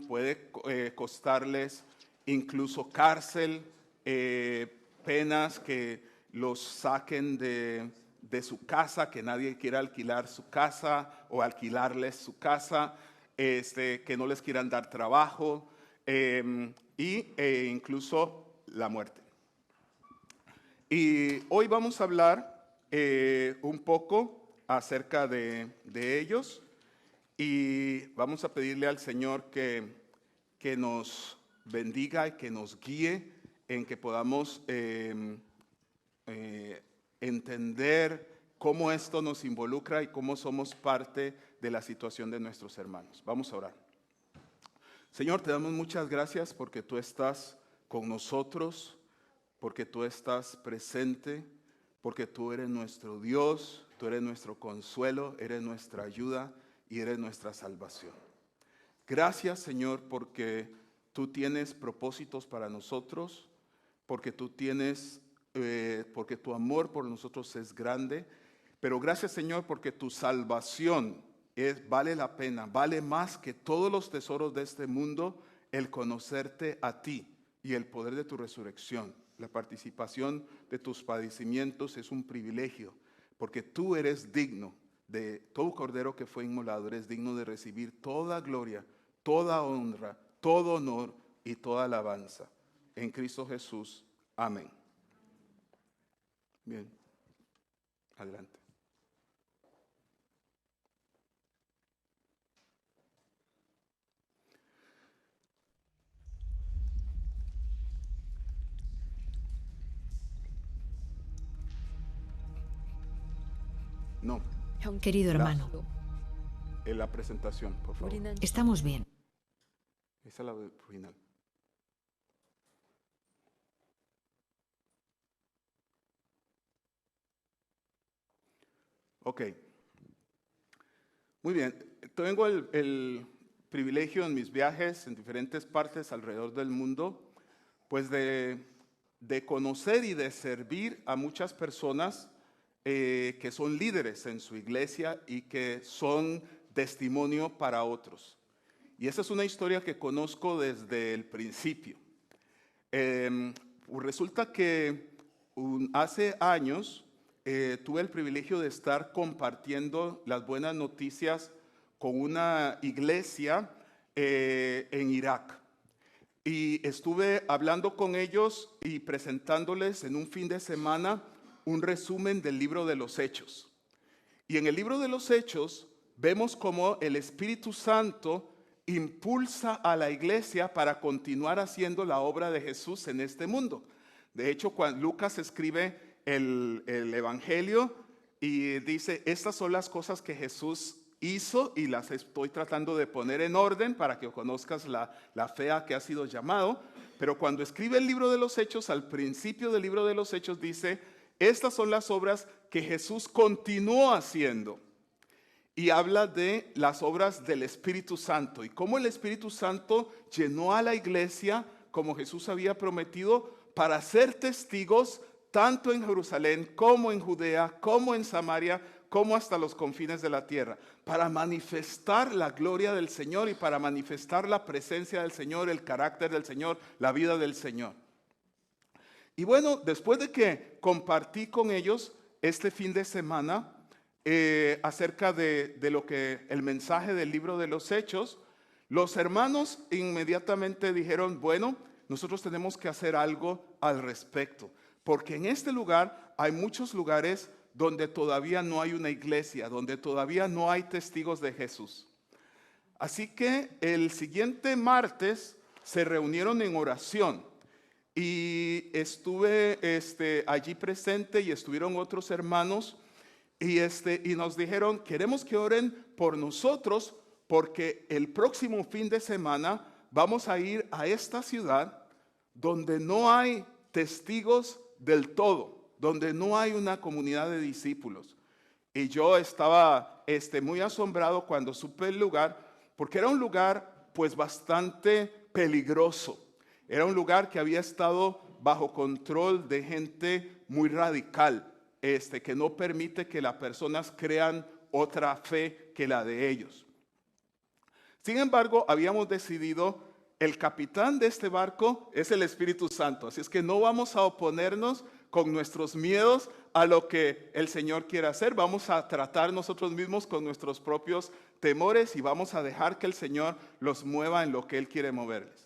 puede costarles incluso cárcel, penas que los saquen de su casa, que nadie quiera alquilar su casa o alquilarles su casa, que no les quieran dar trabajo incluso la muerte. Y hoy vamos a hablar un poco acerca de ellos y vamos a pedirle al Señor que nos bendiga y que nos guíe en que podamos entender cómo esto nos involucra y cómo somos parte de la situación de nuestros hermanos. Vamos a orar. Señor, te damos muchas gracias porque tú estás con nosotros, porque tú estás presente, porque tú eres nuestro Dios, tú eres nuestro consuelo, eres nuestra ayuda y eres nuestra salvación. Gracias, Señor, porque tú tienes propósitos para nosotros, porque tú tienes, porque tu amor por nosotros es grande, pero gracias, Señor, porque tu salvación vale la pena, vale más que todos los tesoros de este mundo, el conocerte a ti y el poder de tu resurrección. La participación de tus padecimientos es un privilegio, porque tú eres digno de todo cordero que fue inmolado, eres digno de recibir toda gloria, toda honra, todo honor y toda alabanza. En Cristo Jesús. Amén. Bien, adelante. No. Querido hermano, En la presentación, por favor. estamos bien. Esa es la original. Ok. Muy bien. Tengo el privilegio en mis viajes en diferentes partes alrededor del mundo, pues de conocer y de servir a muchas personas que son líderes en su iglesia y que son testimonio para otros. Y esa es una historia que conozco desde el principio. Resulta que hace años tuve el privilegio de estar compartiendo las buenas noticias con una iglesia en Irak. Y estuve hablando con ellos y presentándoles en un fin de semana un resumen del libro de los Hechos. Y en el libro de los Hechos vemos cómo el Espíritu Santo impulsa a la iglesia para continuar haciendo la obra de Jesús en este mundo. De hecho, cuando Lucas escribe el Evangelio y dice, estas son las cosas que Jesús hizo y las estoy tratando de poner en orden para que conozcas la fe a que has sido llamado. Pero cuando escribe el libro de los Hechos, al principio del libro de los Hechos dice, estas son las obras que Jesús continuó haciendo. Y habla de las obras del Espíritu Santo y cómo el Espíritu Santo llenó a la iglesia como Jesús había prometido para ser testigos tanto en Jerusalén como en Judea, como en Samaria, como hasta los confines de la tierra, para manifestar la gloria del Señor y para manifestar la presencia del Señor, el carácter del Señor, la vida del Señor. Y bueno, después de que compartí con ellos este fin de semana acerca de lo que el mensaje del libro de los Hechos, los hermanos inmediatamente dijeron, bueno, nosotros tenemos que hacer algo al respecto, porque en este lugar hay muchos lugares donde todavía no hay una iglesia, donde todavía no hay testigos de Jesús. Así que el siguiente martes se reunieron en oración y estuve allí presente y estuvieron otros hermanos y nos dijeron, queremos que oren por nosotros porque el próximo fin de semana vamos a ir a esta ciudad donde no hay testigos del todo, donde no hay una comunidad de discípulos. Y yo estaba muy asombrado cuando supe el lugar, porque era un lugar pues bastante peligroso. Era un lugar que había estado bajo control de gente muy radical, que no permite que las personas crean otra fe que la de ellos. Sin embargo, habíamos decidido, el capitán de este barco es el Espíritu Santo. Así es que no vamos a oponernos con nuestros miedos a lo que el Señor quiere hacer. Vamos a tratar nosotros mismos con nuestros propios temores y vamos a dejar que el Señor los mueva en lo que Él quiere moverles.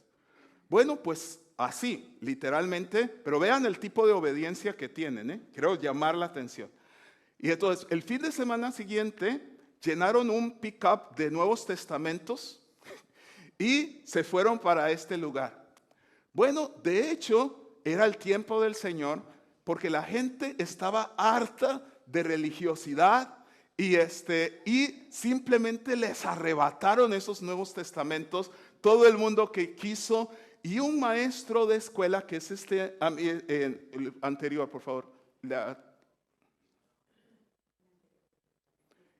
Bueno, pues así, literalmente, pero vean el tipo de obediencia que tienen, quiero llamar la atención. Y entonces, el fin de semana siguiente, llenaron un pick-up de Nuevos Testamentos y se fueron para este lugar. Bueno, de hecho, era el tiempo del Señor, porque la gente estaba harta de religiosidad y simplemente les arrebataron esos Nuevos Testamentos, todo el mundo que quiso, y un maestro de escuela, que es el anterior, por favor.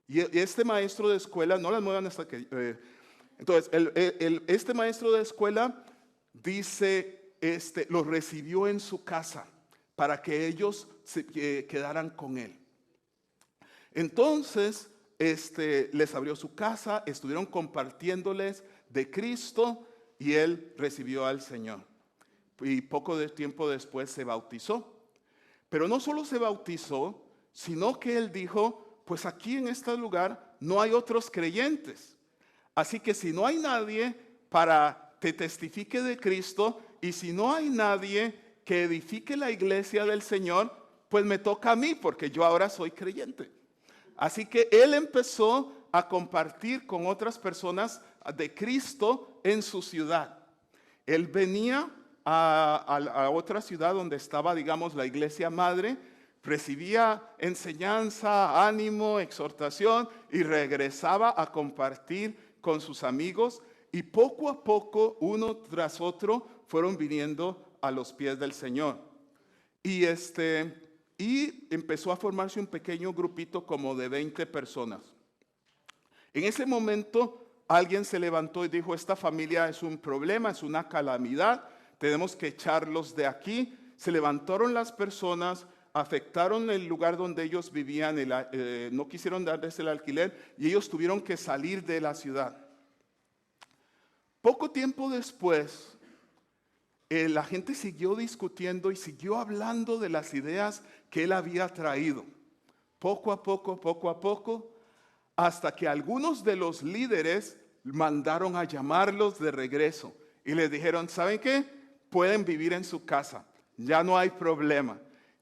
Y este maestro de escuela, no las muevan hasta que... entonces, este maestro de escuela dice, los recibió en su casa para que ellos se quedaran con él. Entonces, les abrió su casa, estuvieron compartiéndoles de Cristo y él recibió al Señor. Y poco de tiempo después se bautizó. Pero no solo se bautizó, sino que él dijo, pues aquí en este lugar no hay otros creyentes. Así que si no hay nadie para que testifique de Cristo y si no hay nadie que edifique la iglesia del Señor, pues me toca a mí porque yo ahora soy creyente. Así que él empezó a compartir con otras personas de Cristo en su ciudad. Él venía a otra ciudad donde estaba, digamos, la iglesia madre, recibía enseñanza, ánimo, exhortación y regresaba a compartir con sus amigos y poco a poco, uno tras otro, fueron viniendo a los pies del Señor. Y empezó a formarse un pequeño grupito como de 20 personas. En ese momento alguien se levantó y dijo, esta familia es un problema, es una calamidad, tenemos que echarlos de aquí. Se levantaron las personas, afectaron el lugar donde ellos vivían, no quisieron darles el alquiler y ellos tuvieron que salir de la ciudad. Poco tiempo después, la gente siguió discutiendo y siguió hablando de las ideas que él había traído. Poco a poco, hasta que algunos de los líderes mandaron a llamarlos de regreso y les dijeron, ¿saben qué? Pueden vivir en su casa, ya no hay problema.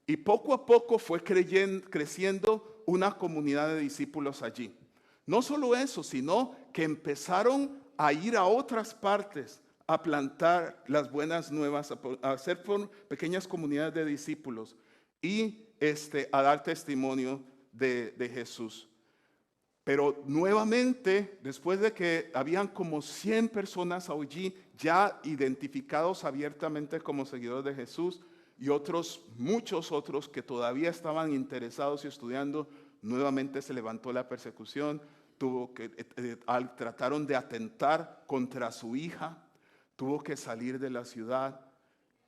Y poco a poco fue creciendo una comunidad de discípulos allí. No solo eso, sino que empezaron a ir a otras partes a plantar las buenas nuevas, a hacer pequeñas comunidades de discípulos y a dar testimonio de Jesús. Pero nuevamente, después de que habían como 100 personas allí ya identificados abiertamente como seguidores de Jesús y muchos otros que todavía estaban interesados y estudiando, nuevamente se levantó la persecución, trataron de atentar contra su hija, tuvo que salir de la ciudad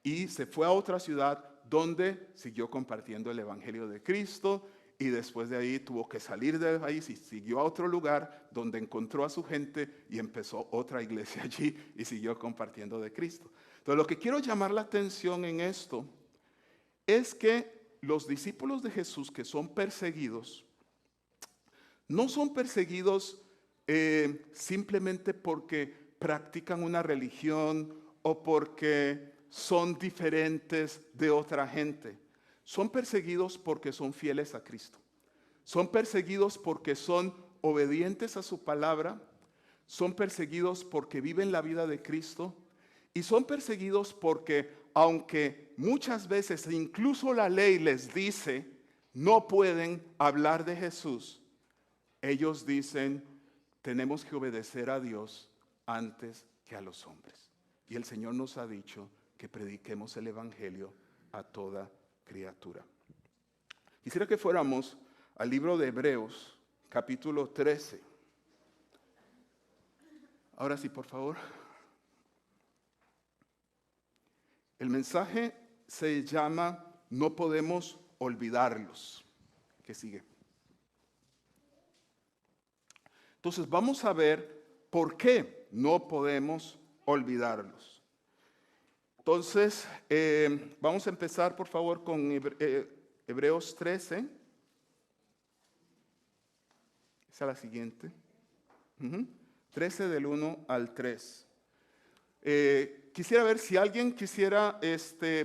y se fue a otra ciudad donde siguió compartiendo el Evangelio de Cristo. Y después de ahí tuvo que salir del país y siguió a otro lugar donde encontró a su gente y empezó otra iglesia allí y siguió compartiendo de Cristo. Entonces lo que quiero llamar la atención en esto es que los discípulos de Jesús que son perseguidos, no son perseguidos simplemente porque practican una religión o porque son diferentes de otra gente. Son perseguidos porque son fieles a Cristo. Son perseguidos porque son obedientes a su palabra. Son perseguidos porque viven la vida de Cristo. Y son perseguidos porque, aunque muchas veces incluso la ley les dice, no pueden hablar de Jesús, ellos dicen, tenemos que obedecer a Dios antes que a los hombres. Y el Señor nos ha dicho que prediquemos el Evangelio a toda criatura. Quisiera que fuéramos al libro de Hebreos, capítulo 13. Ahora sí, por favor. El mensaje se llama No podemos olvidarlos. ¿Qué sigue? Entonces vamos a ver por qué no podemos olvidarlos. Entonces, vamos a empezar por favor con Hebreos 13. Esa es la siguiente. 13 del 1 al 3. Quisiera ver si alguien quisiera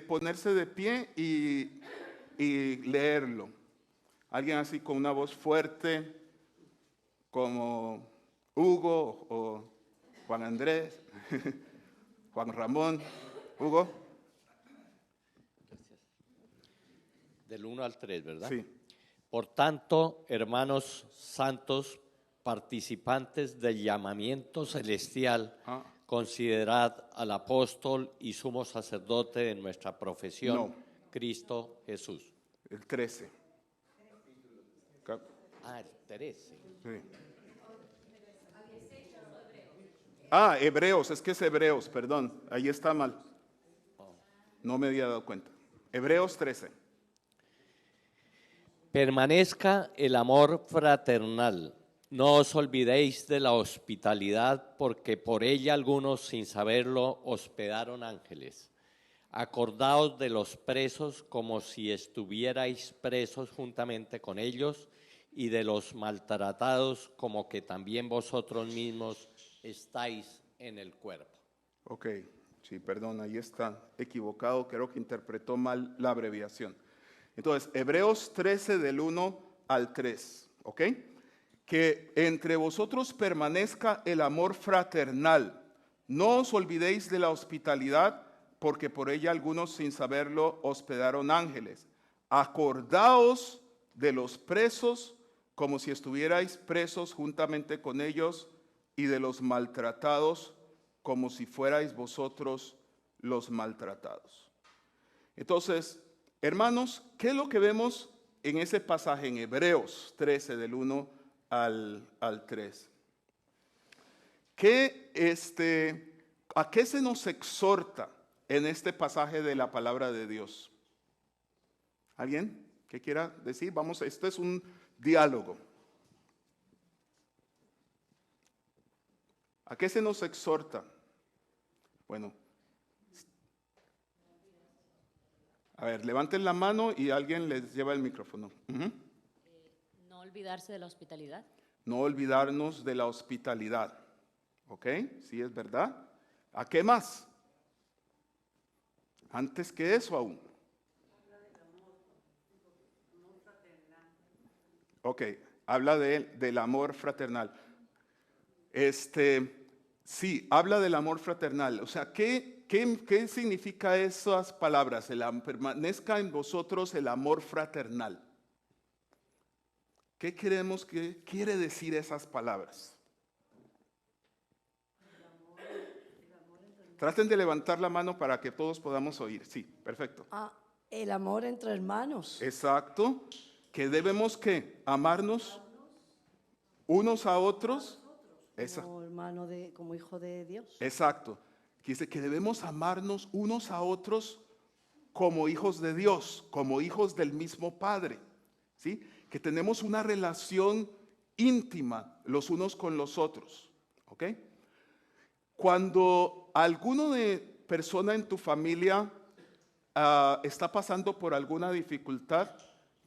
ponerse de pie y leerlo. Alguien así con una voz fuerte, como Hugo o Juan Andrés, Juan Ramón. Hugo. Del 1 al 3, ¿verdad? Sí. Por tanto, hermanos santos, participantes del llamamiento celestial, considerad al apóstol y sumo sacerdote de nuestra profesión, Cristo Jesús. El 13. El 13. Sí. Hebreos, es que es Hebreos, perdón, ahí está mal. No me había dado cuenta. Hebreos 13. Permanezca el amor fraternal. No os olvidéis de la hospitalidad, porque por ella algunos, sin saberlo, hospedaron ángeles. Acordaos de los presos como si estuvierais presos juntamente con ellos, y de los maltratados como que también vosotros mismos estáis en el cuerpo. Ok, sí, perdón, ahí está equivocado, creo que interpretó mal la abreviación. Entonces, Hebreos 13 del 1 al 3, ¿ok? Que entre vosotros permanezca el amor fraternal. No os olvidéis de la hospitalidad, porque por ella algunos sin saberlo hospedaron ángeles. Acordaos de los presos como si estuvierais presos juntamente con ellos, y de los maltratados como si fuerais vosotros los maltratados. Entonces, hermanos, ¿qué es lo que vemos en ese pasaje en Hebreos 13 del 1 al 3? ¿A qué se nos exhorta en este pasaje de la palabra de Dios? ¿Alguien que quiera decir? Vamos, este es un diálogo. ¿A qué se nos exhorta? Bueno, a ver, levanten la mano y alguien les lleva el micrófono. No olvidarse de la hospitalidad. No olvidarnos de la hospitalidad. ¿Ok? Sí, es verdad. ¿A qué más? Antes que eso aún. Ok, habla del amor fraternal. Sí, habla del amor fraternal. O sea, ¿qué significa esas palabras? Permanezca en vosotros el amor fraternal. ¿Qué creemos que quiere decir esas palabras? Traten de levantar la mano para que todos podamos oír. Sí, perfecto. El amor entre hermanos. Exacto. ¿Que debemos qué? Amarnos unos a otros. Como hermano como hijo de Dios. Exacto. Dice que debemos amarnos unos a otros como hijos de Dios, como hijos del mismo Padre. ¿Sí? Que tenemos una relación íntima los unos con los otros. ¿Ok? Cuando alguno de persona en tu familia está pasando por alguna dificultad,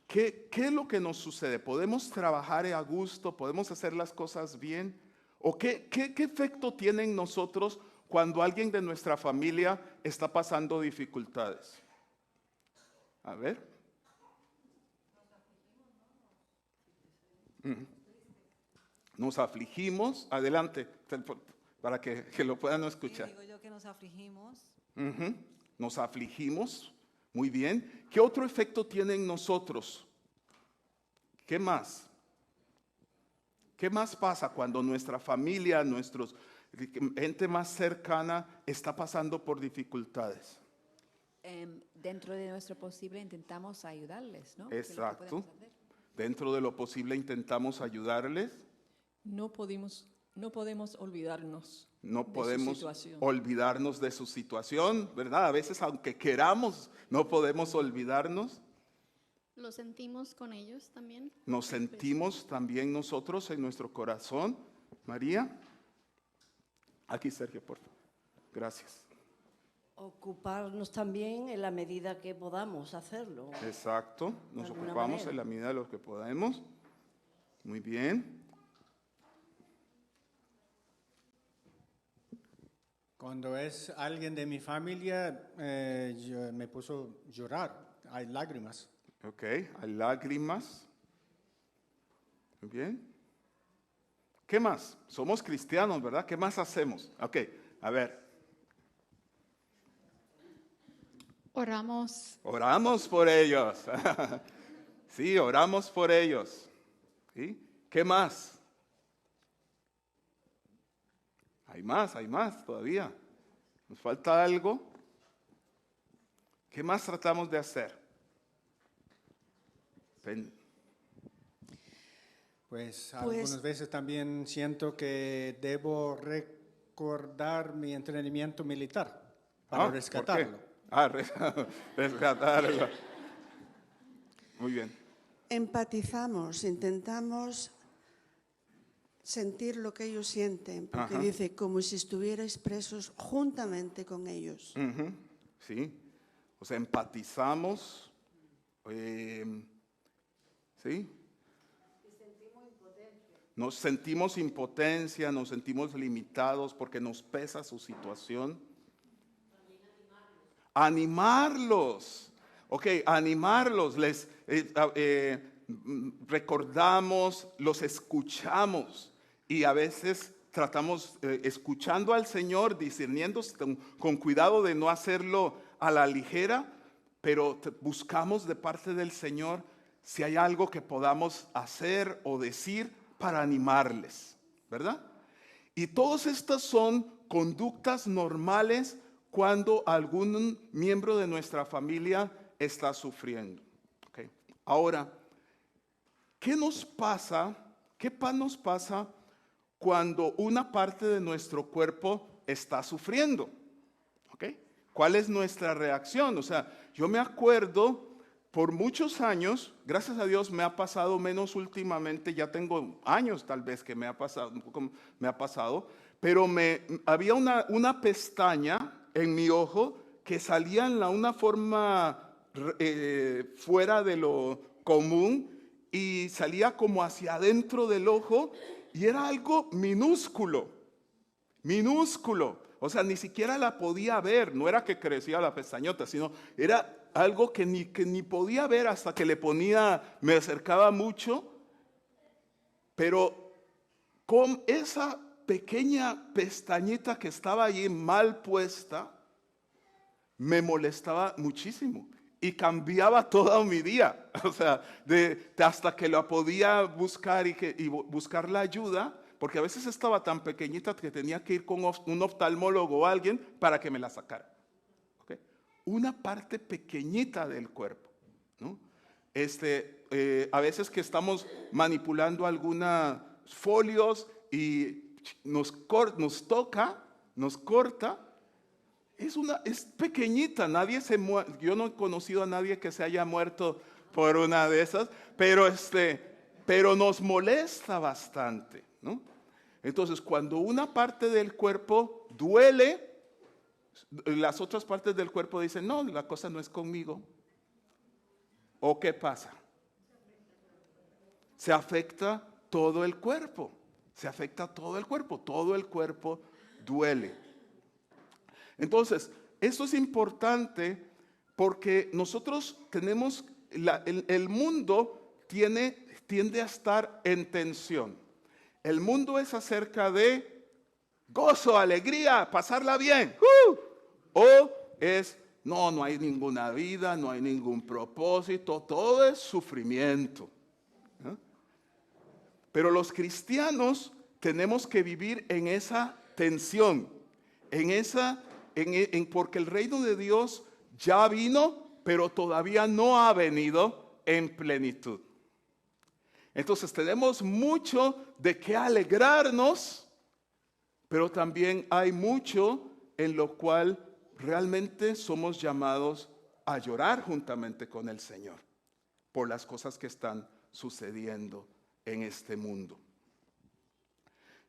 ¿qué es lo que nos sucede? ¿Podemos trabajar a gusto? ¿Podemos hacer las cosas bien? ¿O qué efecto tiene en nosotros cuando alguien de nuestra familia está pasando dificultades? A ver. Nos afligimos. Adelante, para que lo puedan escuchar. Sí, digo yo que nos afligimos. Nos afligimos. Muy bien. ¿Qué otro efecto tiene en nosotros? ¿Qué más? ¿Qué más pasa cuando nuestra familia, gente más cercana está pasando por dificultades? Dentro de nuestro posible intentamos ayudarles, ¿no? Exacto. Dentro de lo posible intentamos ayudarles. No podemos olvidarnos. No de podemos su situación. olvidarnos de su situación, ¿verdad? A veces, aunque queramos, no podemos olvidarnos. Lo sentimos con ellos también. Nos sentimos también nosotros en nuestro corazón. María. Aquí, Sergio, por favor. Gracias. Ocuparnos también en la medida que podamos hacerlo. Exacto. Nos De alguna ocupamos manera. en la medida de lo que podemos. Muy bien. Cuando es alguien de mi familia, me puso a llorar, hay lágrimas. Ok, hay lágrimas. Muy bien. ¿Qué más? Somos cristianos, ¿verdad? ¿Qué más hacemos? Ok, a ver. Oramos. Oramos por ellos. Sí, oramos por ellos. ¿Sí? ¿Qué más? Hay más todavía. Nos falta algo. ¿Qué más tratamos de hacer? Pues algunas veces también siento que debo recordar mi entrenamiento militar para ¿por qué? rescatarlo. Rescatarlo. Muy bien. Empatizamos, intentamos sentir lo que ellos sienten, porque Ajá. dice, como si estuvierais presos juntamente con ellos. Ujú, sí, o sea, empatizamos, sí. Nos sentimos impotencia, nos sentimos limitados porque nos pesa su situación. Animarlos. Ok, animarlos, recordamos, los escuchamos y a veces tratamos, escuchando al Señor, discerniendo con cuidado de no hacerlo a la ligera, pero buscamos de parte del Señor si hay algo que podamos hacer o decir para animarles, ¿verdad? Y todas estas son conductas normales cuando algún miembro de nuestra familia está sufriendo. Okay. Ahora, ¿qué nos pasa? ¿Qué nos pasa cuando una parte de nuestro cuerpo está sufriendo? Okay. ¿Cuál es nuestra reacción? O sea, yo me acuerdo por muchos años, gracias a Dios me ha pasado menos últimamente, ya tengo años tal vez que me ha pasado, un poco me ha pasado, pero había una pestaña en mi ojo que salía en una forma fuera de lo común y salía como hacia adentro del ojo y era algo minúsculo, o sea, ni siquiera la podía ver, no era que crecía la pestañota, sino era algo que ni podía ver hasta que me acercaba mucho, pero con esa pequeña pestañita que estaba allí mal puesta, me molestaba muchísimo y cambiaba todo mi día, o sea, hasta que la podía buscar y buscar la ayuda, porque a veces estaba tan pequeñita que tenía que ir con un oftalmólogo o alguien para que me la sacara. ¿Okay? Una parte pequeñita del cuerpo, ¿no? A veces que estamos manipulando algunos folios y nos toca, nos corta, es pequeñita, yo no he conocido a nadie que se haya muerto por una de esas, pero nos molesta bastante, ¿no? Entonces, cuando una parte del cuerpo duele, las otras partes del cuerpo dicen, no, la cosa no es conmigo. ¿O qué pasa? Se afecta todo el cuerpo, todo el cuerpo duele. Entonces, esto es importante porque nosotros tenemos, el mundo tiende a estar en tensión. El mundo es acerca de gozo, alegría, pasarla bien. O es, no hay ninguna vida, no hay ningún propósito, todo es sufrimiento. ¿No? Pero los cristianos tenemos que vivir en esa tensión, porque el reino de Dios ya vino, pero todavía no ha venido en plenitud. Entonces tenemos mucho de qué alegrarnos, pero también hay mucho en lo cual realmente somos llamados a llorar juntamente con el Señor por las cosas que están sucediendo en este mundo.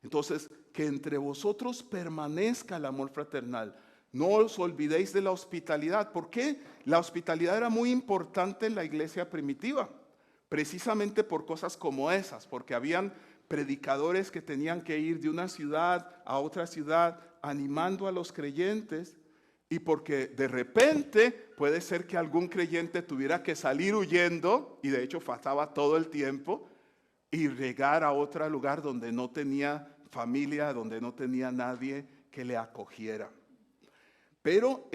Entonces, que entre vosotros permanezca el amor fraternal. No os olvidéis de la hospitalidad. ¿Por qué? La hospitalidad era muy importante en la iglesia primitiva, precisamente por cosas como esas, porque habían predicadores que tenían que ir de una ciudad a otra ciudad animando a los creyentes, y porque de repente puede ser que algún creyente tuviera que salir huyendo, y de hecho pasaba todo el tiempo, y llegar a otro lugar donde no tenía familia, donde no tenía nadie que le acogiera. Pero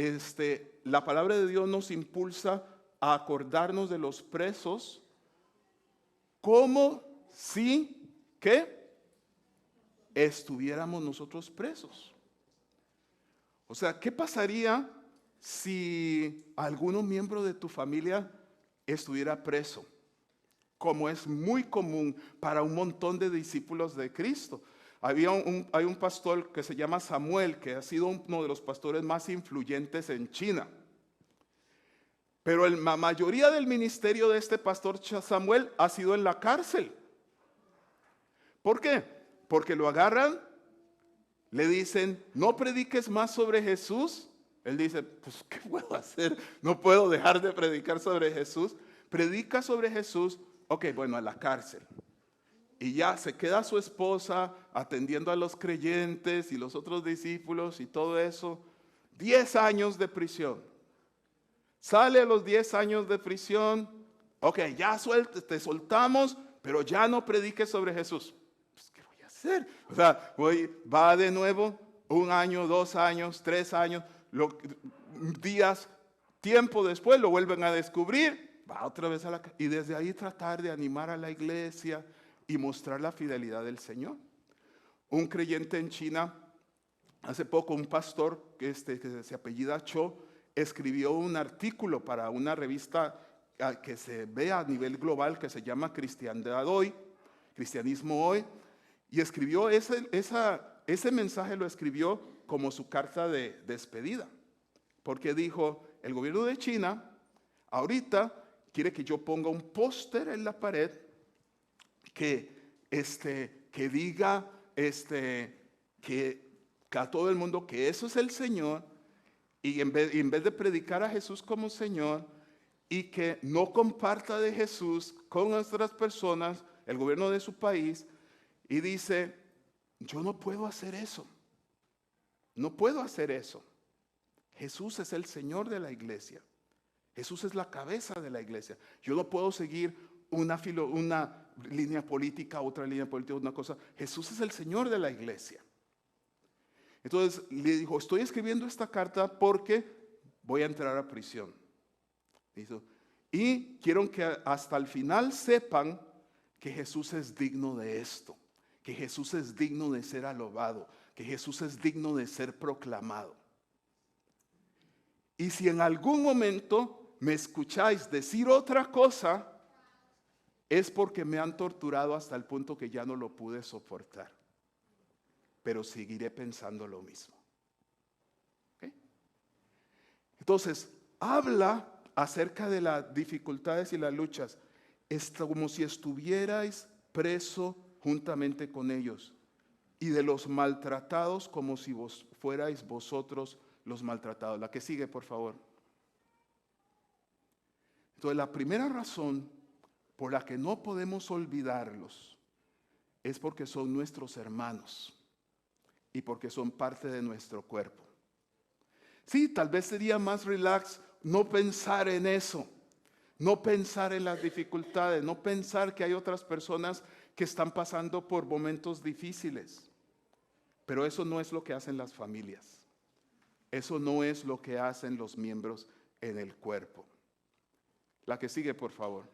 la palabra de Dios nos impulsa a acordarnos de los presos como si, ¿qué? Estuviéramos nosotros presos. O sea, ¿qué pasaría si algún miembro de tu familia estuviera preso? Como es muy común para un montón de discípulos de Cristo. Hay un pastor que se llama Samuel, que ha sido uno de los pastores más influyentes en China. Pero la mayoría del ministerio de este pastor Samuel ha sido en la cárcel. ¿Por qué? Porque lo agarran, le dicen, no prediques más sobre Jesús. Él dice, pues, ¿qué puedo hacer? No puedo dejar de predicar sobre Jesús. Predica sobre Jesús, ok, bueno, a la cárcel. Y ya se queda su esposa atendiendo a los creyentes y los otros discípulos y todo eso. 10 años de prisión. Sale a los 10 años de prisión. Ok, ya te soltamos, pero ya no prediques sobre Jesús. Pues, ¿qué voy a hacer? O sea, va de nuevo 1 año, 2 años, 3 años, tiempo después lo vuelven a descubrir. Va otra vez a la cárcel. Y desde ahí tratar de animar a la iglesia y mostrar la fidelidad del Señor. Un creyente en China, hace poco un pastor que se apellida Cho, escribió un artículo para una revista que se ve a nivel global que se llama Cristianismo Hoy, y escribió ese mensaje, lo escribió como su carta de despedida, porque dijo, el gobierno de China ahorita quiere que yo ponga un póster en la pared que diga que a todo el mundo que eso es el Señor, y en vez de predicar a Jesús como Señor, y que no comparta de Jesús con otras personas, el gobierno de su país, y dice, yo no puedo hacer eso. No puedo hacer eso. Jesús es el Señor de la iglesia. Jesús es la cabeza de la iglesia. Yo no puedo seguir una línea política, otra línea política, una cosa. Jesús es el Señor de la iglesia. Entonces le dijo, estoy escribiendo esta carta porque voy a entrar a prisión. Y quiero que hasta el final sepan que Jesús es digno de esto, que Jesús es digno de ser alabado, que Jesús es digno de ser proclamado. Y si en algún momento me escucháis decir otra cosa, es porque me han torturado hasta el punto que ya no lo pude soportar. Pero seguiré pensando lo mismo. ¿Okay? Entonces, habla acerca de las dificultades y las luchas. Es como si estuvierais preso juntamente con ellos. Y de los maltratados como si fuerais vosotros los maltratados. La que sigue, por favor. Entonces, la primera razón por la que no podemos olvidarlos es porque son nuestros hermanos y porque son parte de nuestro cuerpo. Sí, tal vez sería más relax no pensar en eso, no pensar en las dificultades, no pensar que hay otras personas que están pasando por momentos difíciles. Pero eso no es lo que hacen las familias. Eso no es lo que hacen los miembros en el cuerpo. La que sigue, por favor.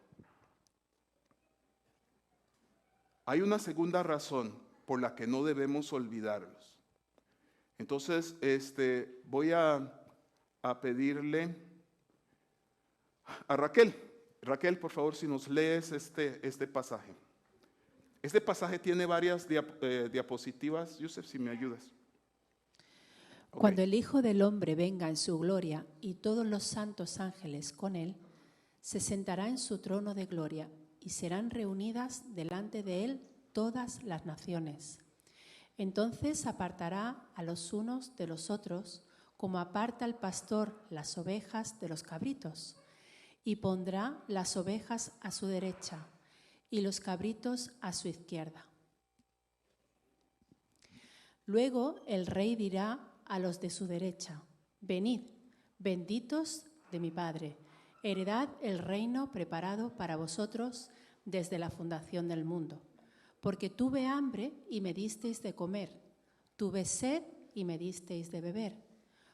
Hay una segunda razón por la que no debemos olvidarlos. Entonces, voy a pedirle a Raquel. Raquel, por favor, si nos lees este pasaje. Este pasaje tiene varias diapositivas. Yusef, si me ayudas. Okay. Cuando el Hijo del Hombre venga en su gloria y todos los santos ángeles con él, se sentará en su trono de gloria y serán reunidas delante de él todas las naciones. Entonces apartará a los unos de los otros, como aparta el pastor las ovejas de los cabritos, y pondrá las ovejas a su derecha y los cabritos a su izquierda. Luego el rey dirá a los de su derecha: venid, benditos de mi Padre, heredad el reino preparado para vosotros desde la fundación del mundo. Porque tuve hambre y me disteis de comer, tuve sed y me disteis de beber,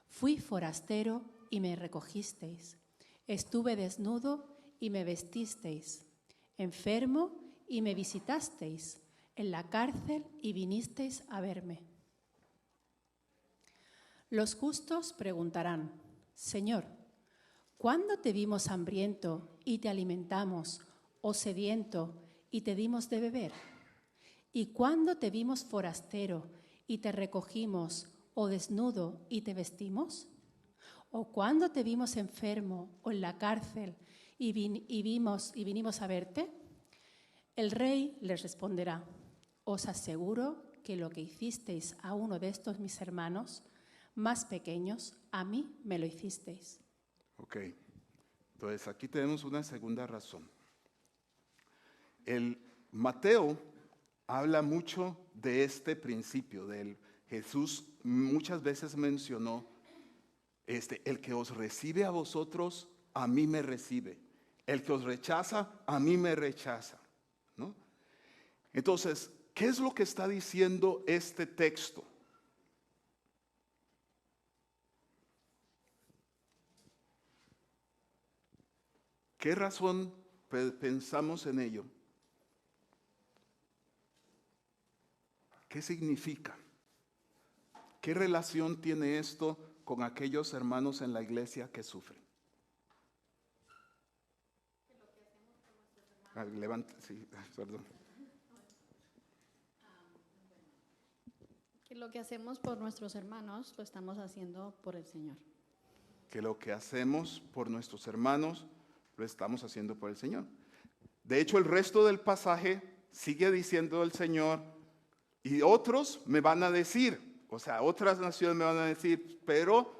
fui forastero y me recogisteis, estuve desnudo y me vestisteis, enfermo y me visitasteis, en la cárcel y vinisteis a verme. Los justos preguntarán: Señor, ¿cuándo te vimos hambriento y te alimentamos, o sediento y te dimos de beber? ¿Y cuándo te vimos forastero y te recogimos, o desnudo y te vestimos? ¿O cuándo te vimos enfermo o en la cárcel y vinimos a verte? El rey les responderá: os aseguro que lo que hicisteis a uno de estos mis hermanos más pequeños, a mí me lo hicisteis. Ok, entonces aquí tenemos una segunda razón. El Mateo habla mucho de este principio, Jesús muchas veces mencionó, el que os recibe a vosotros, a mí me recibe. El que os rechaza, a mí me rechaza, ¿no? Entonces, ¿qué es lo que está diciendo este texto? ¿Qué razón pensamos en ello? ¿Qué significa? ¿Qué relación tiene esto con aquellos hermanos en la iglesia que sufren? Levante, sí, perdón. Que lo que hacemos por nuestros hermanos lo estamos haciendo por el Señor. Que lo que hacemos por nuestros hermanos lo estamos haciendo por el Señor. De hecho, el resto del pasaje sigue diciendo el Señor, y otros me van a decir, o sea, otras naciones me van a decir, pero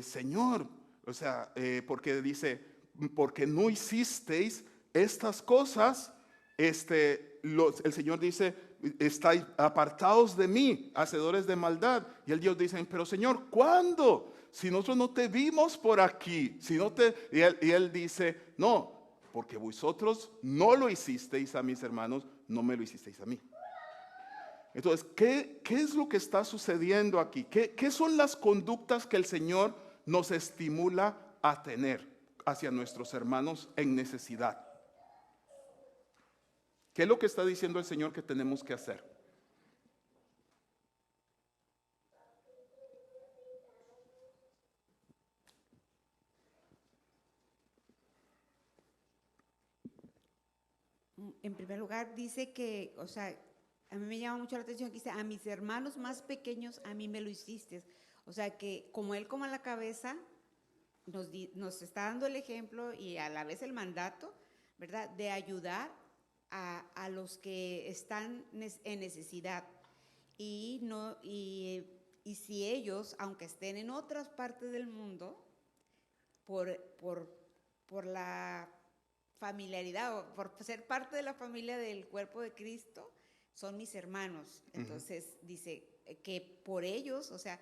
Señor, o sea, porque dice, porque no hicisteis estas cosas, el Señor dice, estáis apartados de mí, hacedores de maldad. Y el Dios dice, pero Señor, ¿cuándo? Si nosotros no te vimos por aquí, y él dice, no, porque vosotros no lo hicisteis a mis hermanos, no me lo hicisteis a mí. Entonces, ¿qué es lo que está sucediendo aquí? ¿Qué son las conductas que el Señor nos estimula a tener hacia nuestros hermanos en necesidad? ¿Qué es lo que está diciendo el Señor que tenemos que hacer? En primer lugar, dice que, o sea, a mí me llama mucho la atención que dice, a mis hermanos más pequeños, a mí me lo hiciste. O sea, que como Él como la cabeza, nos está dando el ejemplo y a la vez el mandato, ¿verdad?, de ayudar a los que están en necesidad. Y si ellos, aunque estén en otras partes del mundo, por la familiaridad o por ser parte de la familia del cuerpo de Cristo, son mis hermanos. Entonces dice que por ellos, o sea,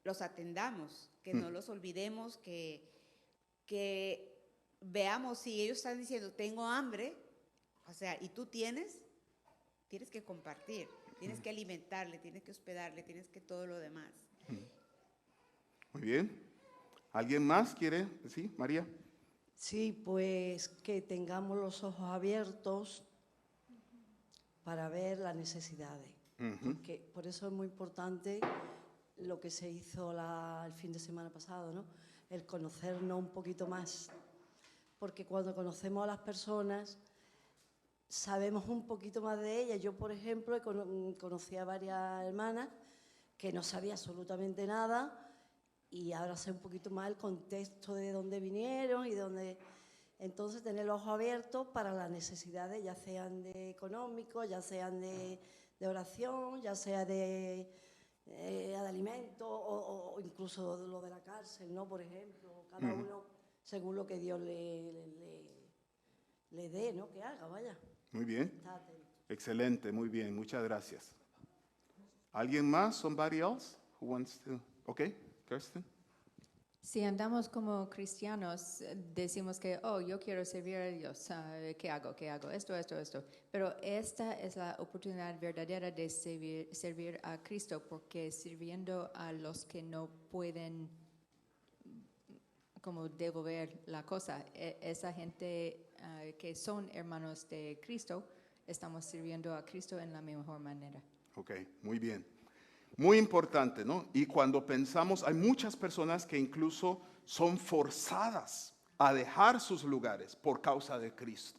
los atendamos, que no los olvidemos, que veamos si ellos están diciendo tengo hambre, o sea, y tú tienes que compartir, tienes que alimentarle, tienes que hospedarle, tienes que todo lo demás. Muy bien. ¿Alguien más quiere? Sí, María. Sí, pues que tengamos los ojos abiertos para ver las necesidades. Porque por eso es muy importante lo que se hizo el fin de semana pasado, ¿no? El conocernos un poquito más. Porque cuando conocemos a las personas, sabemos un poquito más de ellas. Yo, por ejemplo, conocí a varias hermanas que no sabía absolutamente nada, y ahora sé un poquito más el contexto de dónde vinieron y dónde. Entonces, tener los ojos abiertos para las necesidades, ya sean de económicos, ya sean de oración, ya sea de alimento o incluso lo de la cárcel, ¿no? Por ejemplo, cada uno según lo que Dios le dé, ¿no? Que haga, vaya. Muy bien. Excelente, muy bien, muchas gracias. ¿Alguien más? Somebody else who wants to? Okay, Kirsten. Si andamos como cristianos, decimos que, yo quiero servir a Dios, ¿qué hago? Esto. Pero esta es la oportunidad verdadera de servir a Cristo, porque sirviendo a los que no pueden como devolver la cosa, esa gente que son hermanos de Cristo, estamos sirviendo a Cristo en la mejor manera. Ok, muy bien. Muy importante, ¿no? Y cuando pensamos, hay muchas personas que incluso son forzadas a dejar sus lugares por causa de Cristo,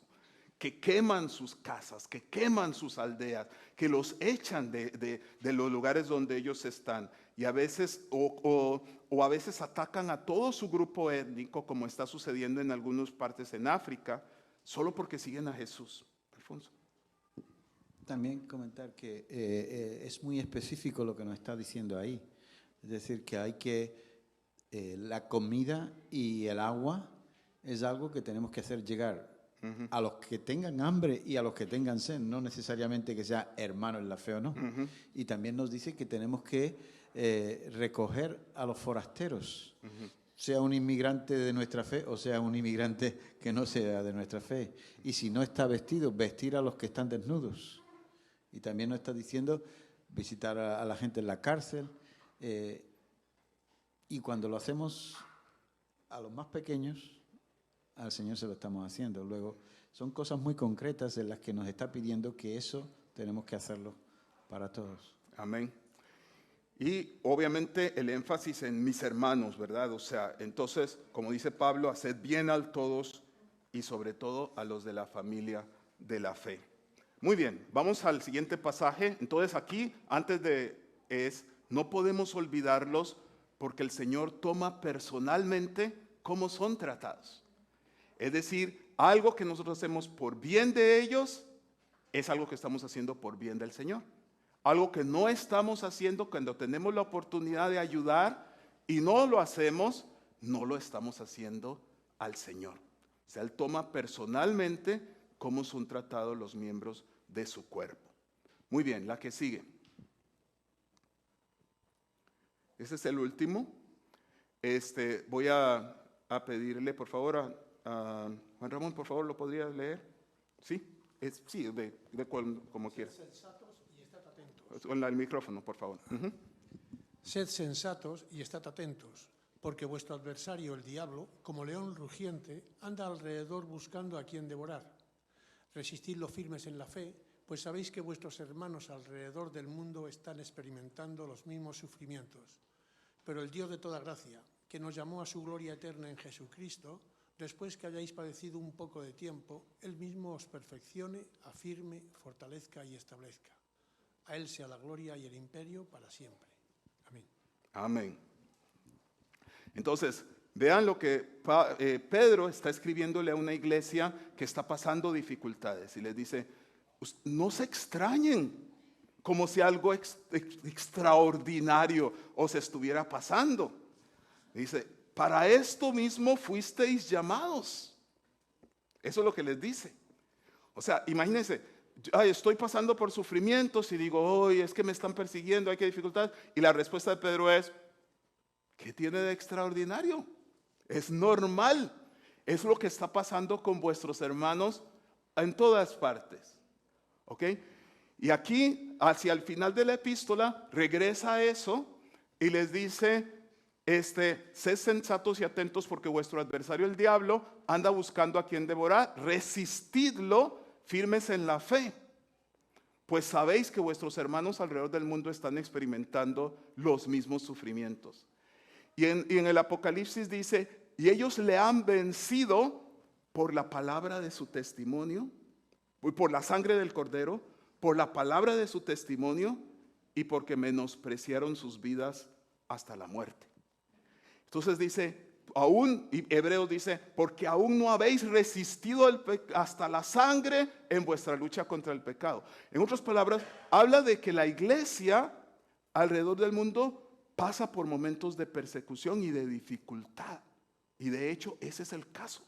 que queman sus casas, que queman sus aldeas, que los echan de los lugares donde ellos están. Y a veces, o a veces atacan a todo su grupo étnico, como está sucediendo en algunas partes en África, solo porque siguen a Jesús. Alfonso. También comentar que es muy específico lo que nos está diciendo ahí. Es decir, que hay que, la comida y el agua es algo que tenemos que hacer llegar a los que tengan hambre y a los que tengan sed, no necesariamente que sea hermano en la fe o no. Y también nos dice que tenemos que recoger a los forasteros, sea un inmigrante de nuestra fe o sea un inmigrante que no sea de nuestra fe. Y si no está vestido, vestir a los que están desnudos. Y también nos está diciendo visitar a la gente en la cárcel. Y cuando lo hacemos a los más pequeños, al Señor se lo estamos haciendo. Luego, son cosas muy concretas en las que nos está pidiendo que eso tenemos que hacerlo para todos. Amén. Y obviamente el énfasis en mis hermanos, ¿verdad? O sea, entonces, como dice Pablo, haced bien a todos y sobre todo a los de la familia de la fe. Muy bien, vamos al siguiente pasaje. Entonces aquí, no podemos olvidarlos porque el Señor toma personalmente cómo son tratados. Es decir, algo que nosotros hacemos por bien de ellos es algo que estamos haciendo por bien del Señor. Algo que no estamos haciendo cuando tenemos la oportunidad de ayudar y no lo hacemos, no lo estamos haciendo al Señor. O sea, Él toma personalmente cómo son tratados los miembros de su cuerpo. Muy bien, la que sigue. Ese es el último. Voy a pedirle, por favor, a Juan Ramón, por favor, ¿lo podría leer? ¿Sí? Sí, como quieras. Sed sensatos y estad atentos. Con el micrófono, por favor. Sed sensatos y estad atentos, porque vuestro adversario, el diablo, como león rugiente, anda alrededor buscando a quien devorar. Resistidlo firmes en la fe, pues sabéis que vuestros hermanos alrededor del mundo están experimentando los mismos sufrimientos. Pero el Dios de toda gracia, que nos llamó a su gloria eterna en Jesucristo, después que hayáis padecido un poco de tiempo, Él mismo os perfeccione, afirme, fortalezca y establezca. A Él sea la gloria y el imperio para siempre. Amén. Amén. Entonces, vean lo que Pedro está escribiéndole a una iglesia que está pasando dificultades y les dice, no se extrañen como si algo extraordinario os estuviera pasando. Dice, para esto mismo fuisteis llamados. Eso es lo que les dice. O sea, imagínense, estoy pasando por sufrimientos y digo, es que me están persiguiendo, hay que dificultades. Y la respuesta de Pedro es, ¿qué tiene de extraordinario? Es normal. Es lo que está pasando con vuestros hermanos en todas partes. ¿Ok? Y aquí, hacia el final de la epístola, regresa a eso y les dice, sed sensatos y atentos porque vuestro adversario el diablo anda buscando a quien devorar. Resistidlo firmes en la fe, pues sabéis que vuestros hermanos alrededor del mundo están experimentando los mismos sufrimientos. Y en el Apocalipsis dice, y ellos le han vencido por la palabra de su testimonio, por la sangre del Cordero, por la palabra de su testimonio y porque menospreciaron sus vidas hasta la muerte. Entonces dice, aún, y Hebreos dice, porque aún no habéis resistido hasta la sangre en vuestra lucha contra el pecado. En otras palabras, habla de que la iglesia alrededor del mundo pasa por momentos de persecución y de dificultad. Y de hecho, ese es el caso.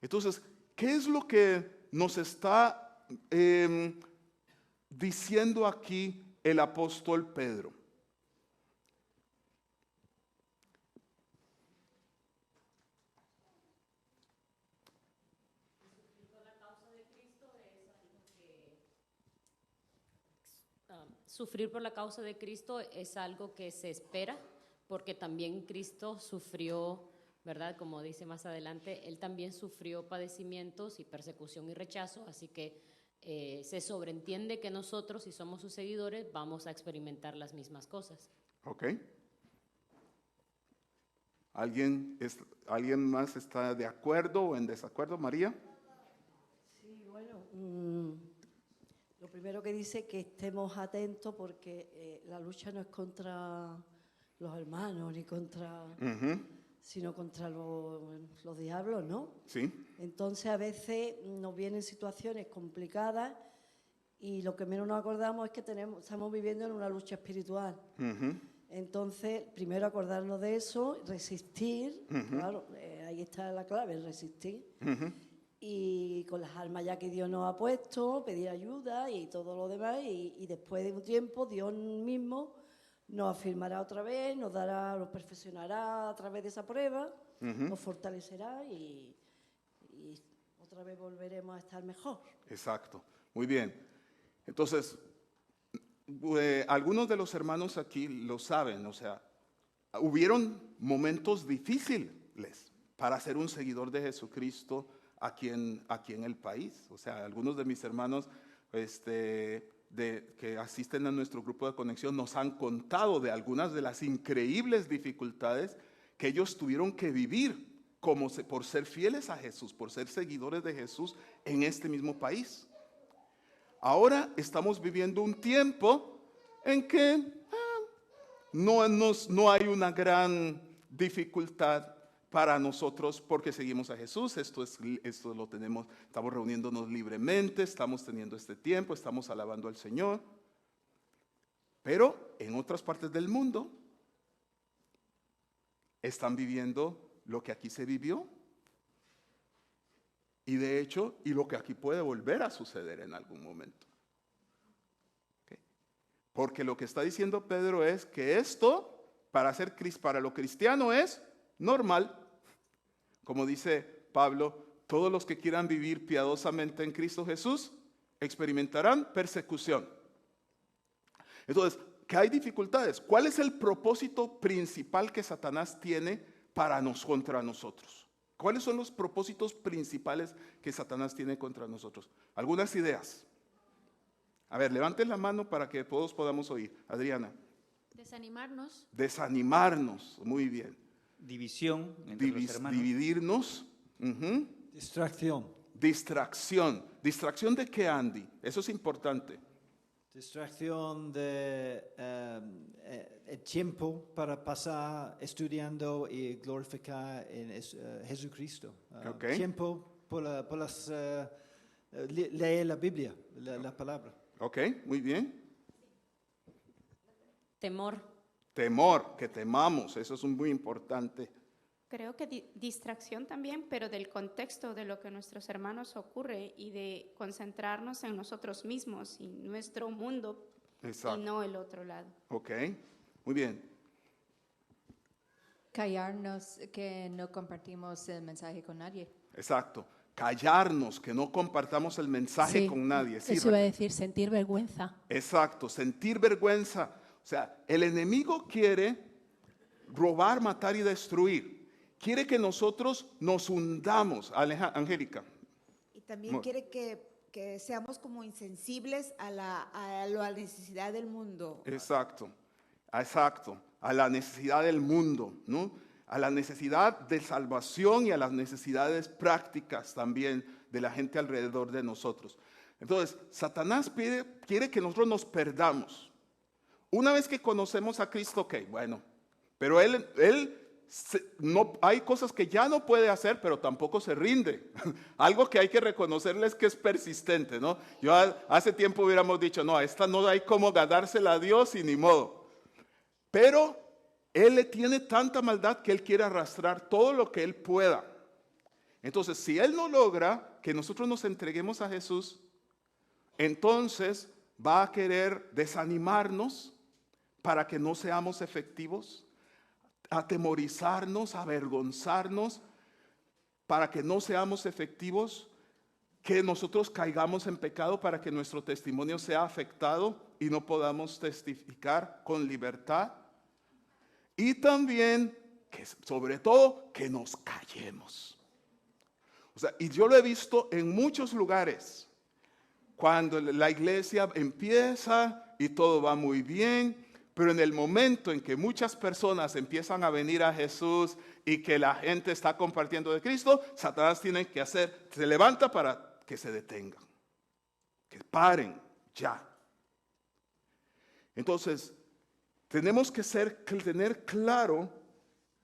Entonces, ¿qué es lo que nos está diciendo aquí el apóstol Pedro? Sufrir por la causa de Cristo es algo que se espera, porque también Cristo sufrió, ¿verdad? Como dice más adelante, Él también sufrió padecimientos y persecución y rechazo, así que se sobreentiende que nosotros, si somos sus seguidores, vamos a experimentar las mismas cosas. Ok. ¿Alguien más está de acuerdo o en desacuerdo, María? Sí, bueno, lo primero que dice que estemos atentos porque la lucha no es contra los hermanos ni contra, sino contra los diablos, ¿no? Sí. Entonces a veces nos vienen situaciones complicadas y lo que menos nos acordamos es que estamos viviendo en una lucha espiritual. Entonces, primero acordarnos de eso, resistir, claro, ahí está la clave, resistir. Y con las armas ya que Dios nos ha puesto, pedir ayuda y todo lo demás, y después de un tiempo Dios mismo nos afirmará otra vez, nos perfeccionará a través de esa prueba, nos fortalecerá y otra vez volveremos a estar mejor. Exacto, muy bien. Entonces, algunos de los hermanos aquí lo saben, o sea, hubieron momentos difíciles para ser un seguidor de Jesucristo aquí en el país. O sea, algunos de mis hermanos que asisten a nuestro grupo de conexión nos han contado de algunas de las increíbles dificultades que ellos tuvieron que vivir por ser fieles a Jesús, por ser seguidores de Jesús en este mismo país. Ahora estamos viviendo un tiempo en que no hay una gran dificultad para nosotros porque seguimos a Jesús. Esto lo tenemos, estamos reuniéndonos libremente, estamos teniendo este tiempo, estamos alabando al Señor. Pero en otras partes del mundo están viviendo lo que aquí se vivió. Y de hecho, y lo que aquí puede volver a suceder en algún momento. ¿Okay? Porque lo que está diciendo Pedro es que esto, para lo cristiano, es normal. Como dice Pablo, todos los que quieran vivir piadosamente en Cristo Jesús experimentarán persecución. Entonces, ¿qué hay dificultades? ¿Cuál es el propósito principal que Satanás tiene contra nosotros? ¿Cuáles son los propósitos principales que Satanás tiene contra nosotros? Algunas ideas. A ver, levanten la mano para que todos podamos oír. Adriana. Desanimarnos. Desanimarnos, muy bien. División entre los hermanos. Dividirnos. Distracción. Distracción. ¿Distracción de qué, Andy? Eso es importante. Distracción de el tiempo para pasar estudiando y glorificar en Jesucristo. Okay. Tiempo leer la Biblia, la palabra. Ok, muy bien. Temor. Temor, que temamos, eso es muy importante. Creo que distracción también, pero del contexto de lo que nuestros hermanos ocurre y de concentrarnos en nosotros mismos y nuestro mundo. Exacto. Y no el otro lado. Ok, muy bien. Callarnos que no compartimos el mensaje con nadie. Exacto, callarnos, que no compartamos el mensaje con nadie. Sí, eso iba a decir, sentir vergüenza. Exacto, sentir vergüenza. O sea, el enemigo quiere robar, matar y destruir. Quiere que nosotros nos hundamos, Angélica. Y también quiere que seamos como insensibles a la necesidad del mundo. Exacto, a la necesidad del mundo, ¿no? A la necesidad de salvación y a las necesidades prácticas también de la gente alrededor de nosotros. Entonces, Satanás quiere que nosotros nos perdamos. Una vez que conocemos a Cristo, ok, bueno, pero él no, hay cosas que ya no puede hacer, pero tampoco se rinde. Algo que hay que reconocerles que es persistente, ¿no? Yo hace tiempo hubiéramos dicho, no, esta no hay como ganársela a Dios y ni modo. Pero Él le tiene tanta maldad que Él quiere arrastrar todo lo que Él pueda. Entonces, si Él no logra que nosotros nos entreguemos a Jesús, entonces va a querer desanimarnos para que no seamos efectivos, atemorizarnos, avergonzarnos, para que no seamos efectivos, que nosotros caigamos en pecado para que nuestro testimonio sea afectado y no podamos testificar con libertad. Y también, que sobre todo, que nos callemos. O sea, y yo lo he visto en muchos lugares, cuando la iglesia empieza y todo va muy bien, pero en el momento en que muchas personas empiezan a venir a Jesús y que la gente está compartiendo de Cristo, Satanás tiene que se levanta para que se detengan, que paren ya. Entonces, tenemos que tener claro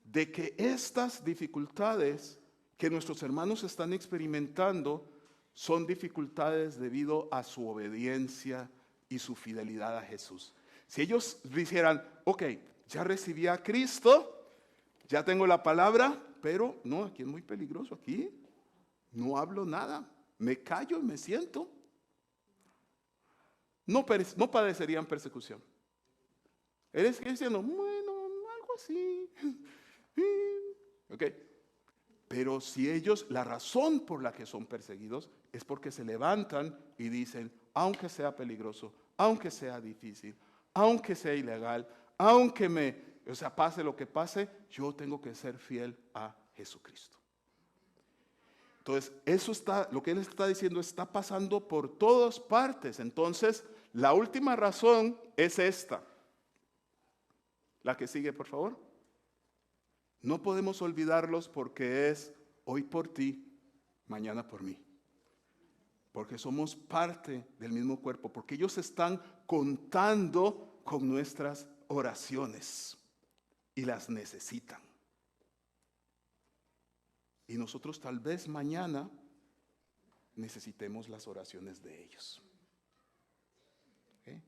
de que estas dificultades que nuestros hermanos están experimentando son dificultades debido a su obediencia y su fidelidad a Jesús. Si ellos dijeran, ok, ya recibí a Cristo, ya tengo la palabra, pero no, aquí es muy peligroso, aquí no hablo nada, me callo y me siento, no padecerían persecución. Eres cristiano, bueno, algo así. Ok. Pero si ellos, la razón por la que son perseguidos es porque se levantan y dicen, aunque sea peligroso, aunque sea difícil, aunque sea ilegal, aunque pase lo que pase, yo tengo que ser fiel a Jesucristo. Entonces, lo que él está diciendo está pasando por todas partes. Entonces, la última razón es esta. La que sigue, por favor. No podemos olvidarlos porque es hoy por ti, mañana por mí. Porque somos parte del mismo cuerpo, porque ellos están contando con nuestras oraciones y las necesitan. Y nosotros tal vez mañana necesitemos las oraciones de ellos. ¿Okay?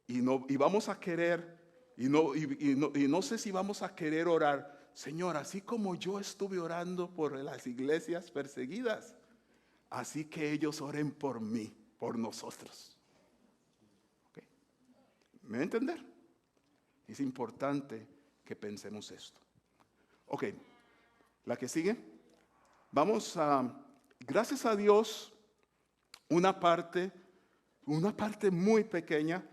Y vamos a querer, y no sé si vamos a querer orar, Señor, así como yo estuve orando por las iglesias perseguidas, así que ellos oren por mí, por nosotros. ¿Okay? ¿Me va a entender? Es importante que pensemos esto. Ok, la que sigue. Vamos a, gracias a Dios, una parte muy pequeña,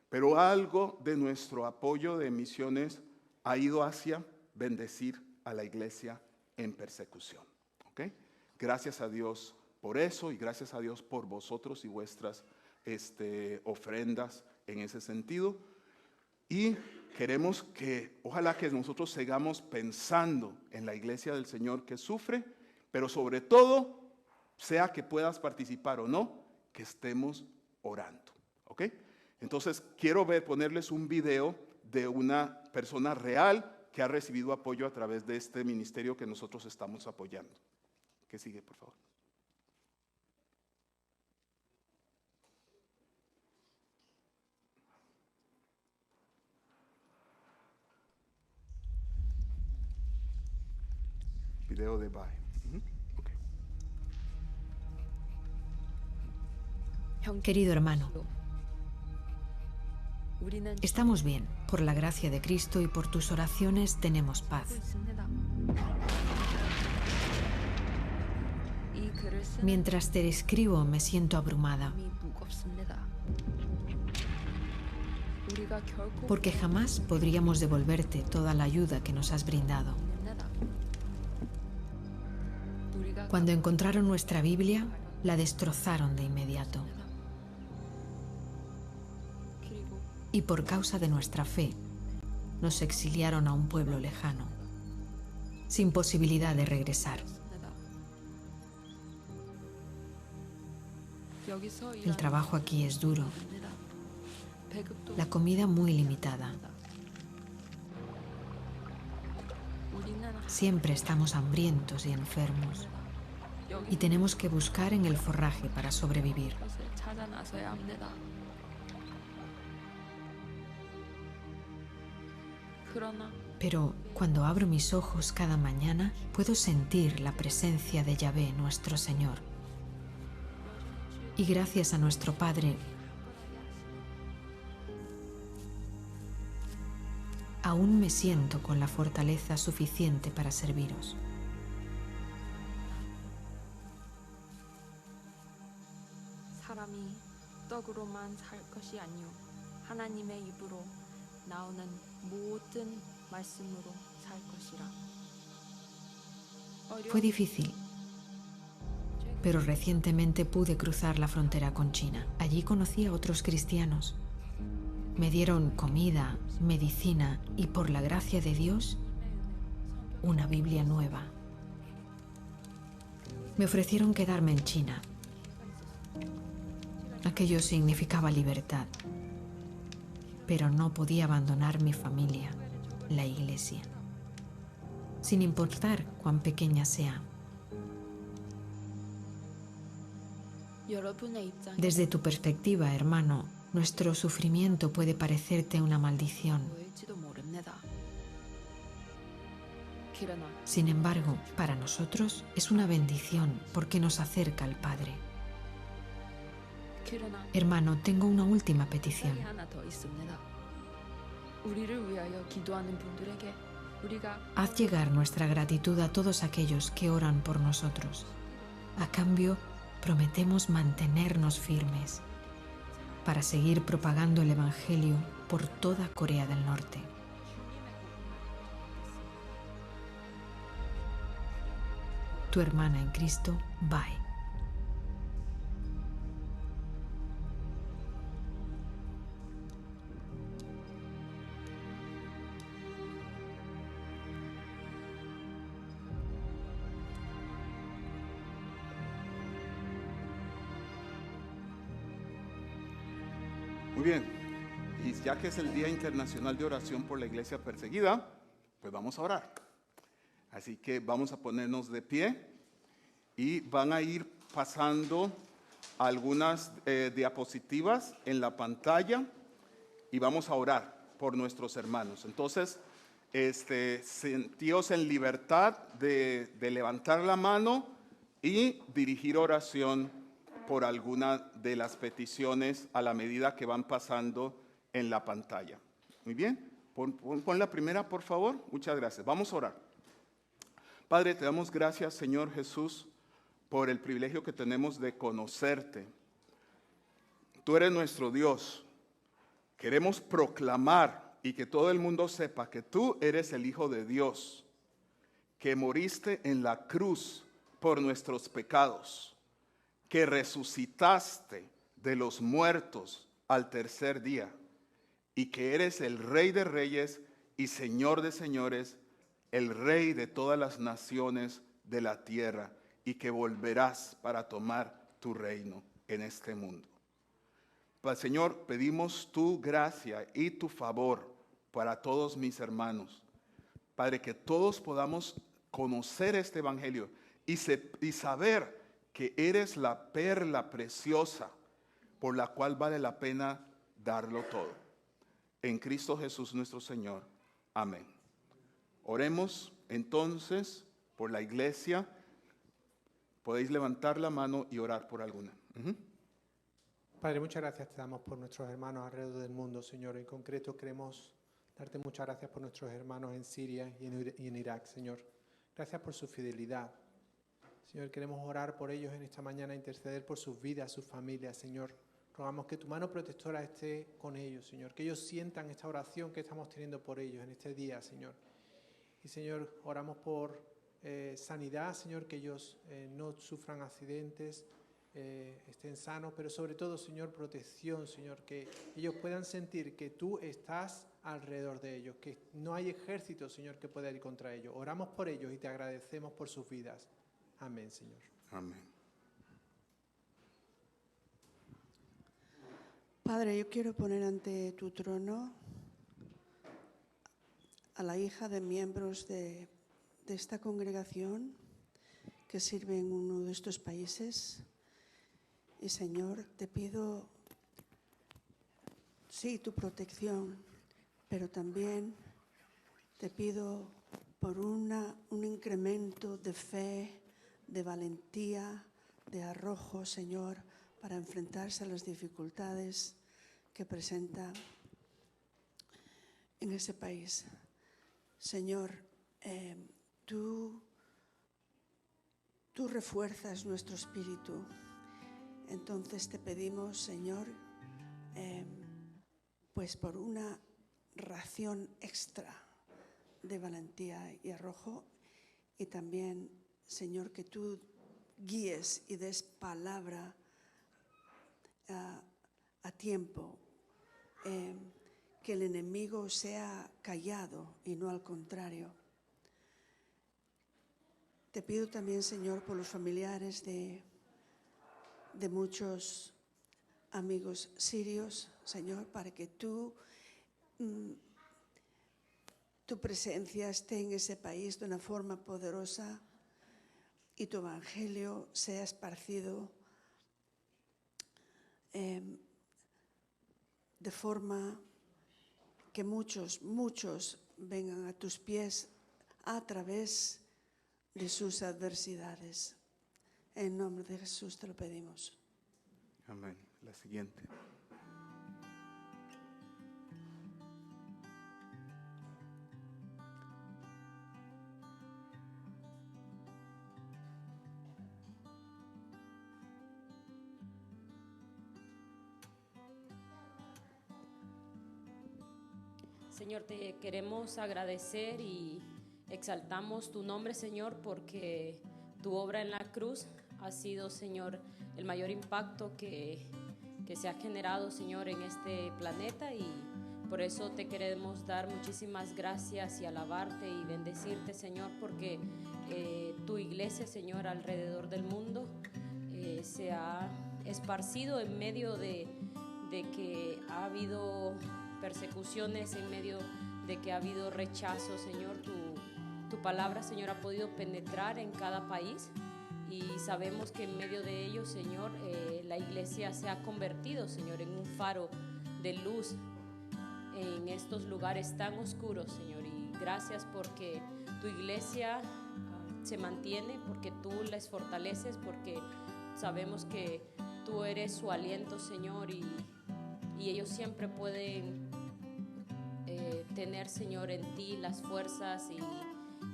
pero algo de nuestro apoyo de misiones ha ido hacia bendecir a la iglesia en persecución. ¿Ok? Gracias a Dios por eso y gracias a Dios por vosotros y vuestras ofrendas en ese sentido. Y queremos que, ojalá que nosotros sigamos pensando en la iglesia del Señor que sufre, pero sobre todo, sea que puedas participar o no, que estemos orando. ¿Ok? Entonces, quiero ponerles un video de una persona real que ha recibido apoyo a través de este ministerio que nosotros estamos apoyando. ¿Qué sigue, por favor? Video de Bye. Okay. Querido hermano, estamos bien. Por la gracia de Cristo y por tus oraciones tenemos paz. Mientras te escribo me siento abrumada, porque jamás podríamos devolverte toda la ayuda que nos has brindado. Cuando encontraron nuestra Biblia, la destrozaron de inmediato. Y por causa de nuestra fe, nos exiliaron a un pueblo lejano, sin posibilidad de regresar. El trabajo aquí es duro, la comida muy limitada. Siempre estamos hambrientos y enfermos y tenemos que buscar en el forraje para sobrevivir. Pero cuando abro mis ojos cada mañana, puedo sentir la presencia de Yahvé, nuestro Señor. Y gracias a nuestro Padre, aún me siento con la fortaleza suficiente para serviros. Fue difícil, pero recientemente pude cruzar la frontera con China. Allí conocí a otros cristianos. Me dieron comida, medicina y, por la gracia de Dios, una Biblia nueva. Me ofrecieron quedarme en China. Aquello significaba libertad, pero no podía abandonar mi familia, la iglesia, sin importar cuán pequeña sea. Desde tu perspectiva, hermano, nuestro sufrimiento puede parecerte una maldición. Sin embargo, para nosotros es una bendición porque nos acerca al Padre. Hermano, tengo una última petición. Haz llegar nuestra gratitud a todos aquellos que oran por nosotros. A cambio, prometemos mantenernos firmes para seguir propagando el Evangelio por toda Corea del Norte. Tu hermana en Cristo, Bai. Muy bien, y ya que es el Día Internacional de Oración por la Iglesia Perseguida, pues vamos a orar. Así que vamos a ponernos de pie y van a ir pasando algunas diapositivas en la pantalla y vamos a orar por nuestros hermanos. Entonces, sentíos en libertad de levantar la mano y dirigir oración por alguna de las peticiones a la medida que van pasando en la pantalla. Muy bien, pon la primera, por favor. Muchas gracias. Vamos a orar. Padre, te damos gracias, Señor Jesús, por el privilegio que tenemos de conocerte. Tú eres nuestro Dios. Queremos proclamar y que todo el mundo sepa que tú eres el Hijo de Dios, que moriste en la cruz por nuestros pecados, que resucitaste de los muertos al tercer día y que eres el Rey de Reyes y Señor de Señores, el Rey de todas las naciones de la tierra y que volverás para tomar tu reino en este mundo. Señor, pedimos tu gracia y tu favor para todos mis hermanos. Padre, que todos podamos conocer este evangelio y saber que eres la perla preciosa por la cual vale la pena darlo todo. En Cristo Jesús nuestro Señor. Amén. Oremos entonces por la iglesia. Podéis levantar la mano y orar por alguna. Padre, muchas gracias te damos por nuestros hermanos alrededor del mundo, Señor. En concreto queremos darte muchas gracias por nuestros hermanos en Siria y en Irak, Señor. Gracias por su fidelidad. Señor, queremos orar por ellos en esta mañana, interceder por sus vidas, sus familias, Señor. Rogamos que tu mano protectora esté con ellos, Señor. Que ellos sientan esta oración que estamos teniendo por ellos en este día, Señor. Y, Señor, oramos por sanidad, Señor, que ellos no sufran accidentes, estén sanos, pero sobre todo, Señor, protección, Señor, que ellos puedan sentir que tú estás alrededor de ellos, que no hay ejército, Señor, que pueda ir contra ellos. Oramos por ellos y te agradecemos por sus vidas. Amén, Señor. Amén. Padre, yo quiero poner ante tu trono a la hija de miembros de de esta congregación que sirve en uno de estos países. Y Señor, te pido, sí, tu protección, pero también te pido por un incremento de fe, de valentía, de arrojo, Señor, para enfrentarse a las dificultades que presenta en ese país. Señor, tú refuerzas nuestro espíritu. Entonces te pedimos, Señor, pues por una ración extra de valentía y arrojo, y también, Señor, que tú guíes y des palabra a tiempo, que el enemigo sea callado y no al contrario. Te pido también, Señor, por los familiares de muchos amigos sirios, Señor, para que tu presencia esté en ese país de una forma poderosa y tu evangelio sea esparcido de forma que muchos vengan a tus pies a través de sus adversidades. En nombre de Jesús te lo pedimos. Amén. La siguiente. Señor, te queremos agradecer y exaltamos tu nombre, Señor, porque tu obra en la cruz ha sido, Señor, el mayor impacto que se ha generado, Señor, en este planeta, y por eso te queremos dar muchísimas gracias y alabarte y bendecirte, Señor, porque tu iglesia, Señor, alrededor del mundo se ha esparcido en medio de que ha habido persecuciones, en medio de que ha habido rechazo, Señor. Tu palabra, Señor, ha podido penetrar en cada país, y sabemos que en medio de ello, Señor, la iglesia se ha convertido, Señor, en un faro de luz en estos lugares tan oscuros, Señor. Y gracias porque tu iglesia se mantiene, porque tú les fortaleces, porque sabemos que tú eres su aliento, Señor, y ellos siempre pueden tener, Señor, en ti las fuerzas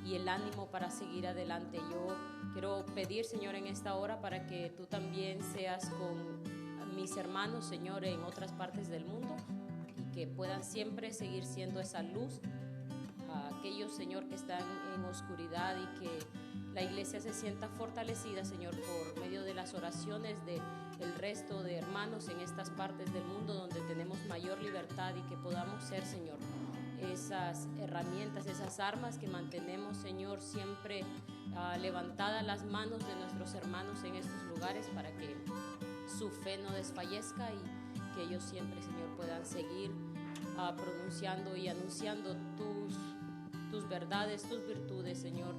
y el ánimo para seguir adelante. Yo quiero pedir, Señor, en esta hora para que tú también seas con mis hermanos, Señor, en otras partes del mundo, y que puedan siempre seguir siendo esa luz a aquellos, Señor, que están en oscuridad, y que la iglesia se sienta fortalecida, Señor, por medio de las oraciones de el resto de hermanos en estas partes del mundo donde tenemos mayor libertad, y que podamos ser, Señor, esas herramientas, esas armas que mantenemos, Señor, siempre levantadas las manos de nuestros hermanos en estos lugares, para que su fe no desfallezca y que ellos siempre, Señor, puedan seguir pronunciando y anunciando tus verdades, tus virtudes, Señor.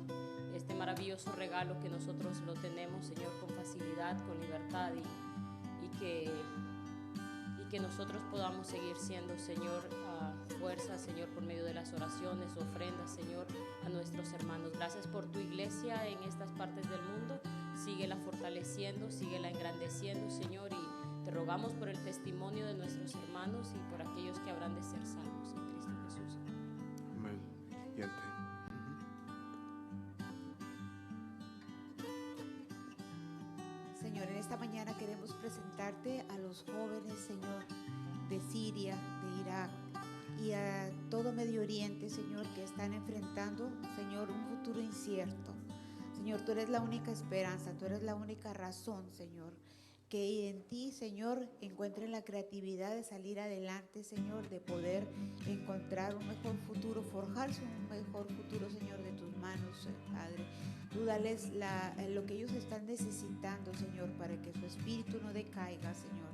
Este maravilloso regalo que nosotros lo tenemos, Señor, con facilidad, con libertad, y que nosotros podamos seguir siendo, Señor, fuerza, Señor, por medio de las oraciones, ofrendas, Señor, a nuestros hermanos. Gracias por tu iglesia en estas partes del mundo. Síguela fortaleciendo, síguela engrandeciendo, Señor, y te rogamos por el testimonio de nuestros hermanos y por aquellos que habrán de ser salvos en Cristo Jesús. Amén. Siguiente. Señor, en esta mañana queremos presentarte a los jóvenes, Señor, de Siria, de Irak y a todo Medio Oriente, Señor, que están enfrentando, Señor, un futuro incierto. Señor, tú eres la única esperanza, tú eres la única razón, Señor, que en ti, Señor, encuentren la creatividad de salir adelante, Señor, de poder encontrar un mejor futuro, forjarse un mejor futuro, Señor, de tus manos. hermanos, Padre. Tú dales lo que ellos están necesitando, Señor, para que su espíritu no decaiga, Señor.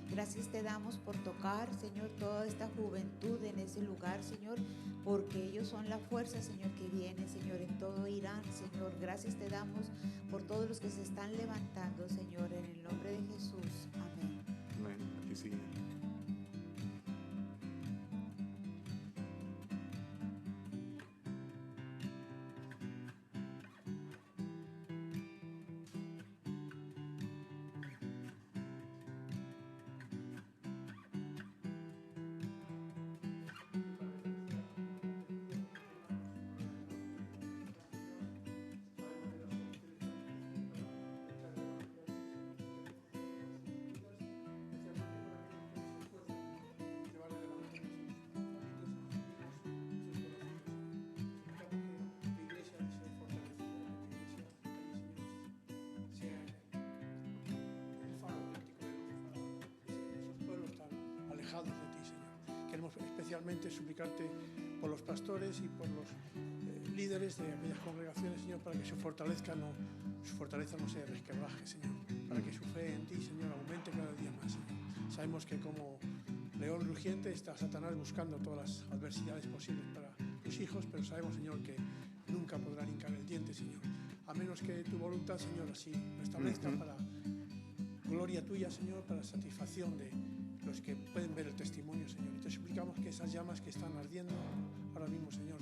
Gracias te damos por tocar, Señor, toda esta juventud en ese lugar, Señor, porque ellos son la fuerza, Señor, que viene, Señor, en todo Irán, Señor. Gracias te damos por todos los que se están levantando, Señor, en el nombre de Jesús. Amén. Amén. Aquí sigue. alejados de ti, Señor. Queremos especialmente suplicarte por los pastores y por los líderes de aquellas congregaciones, Señor, para que su fortaleza no se resquebraje, Señor, para que su fe en ti, Señor, aumente cada día más, Señor. Sabemos que como león rugiente está Satanás buscando todas las adversidades posibles para tus hijos, pero sabemos, Señor, que nunca podrán hincar el diente, Señor, a menos que tu voluntad, Señor, así lo establezca para gloria tuya, Señor, para satisfacción de los que pueden ver el testimonio, Señor. Y te suplicamos que esas llamas que están ardiendo ahora mismo, Señor,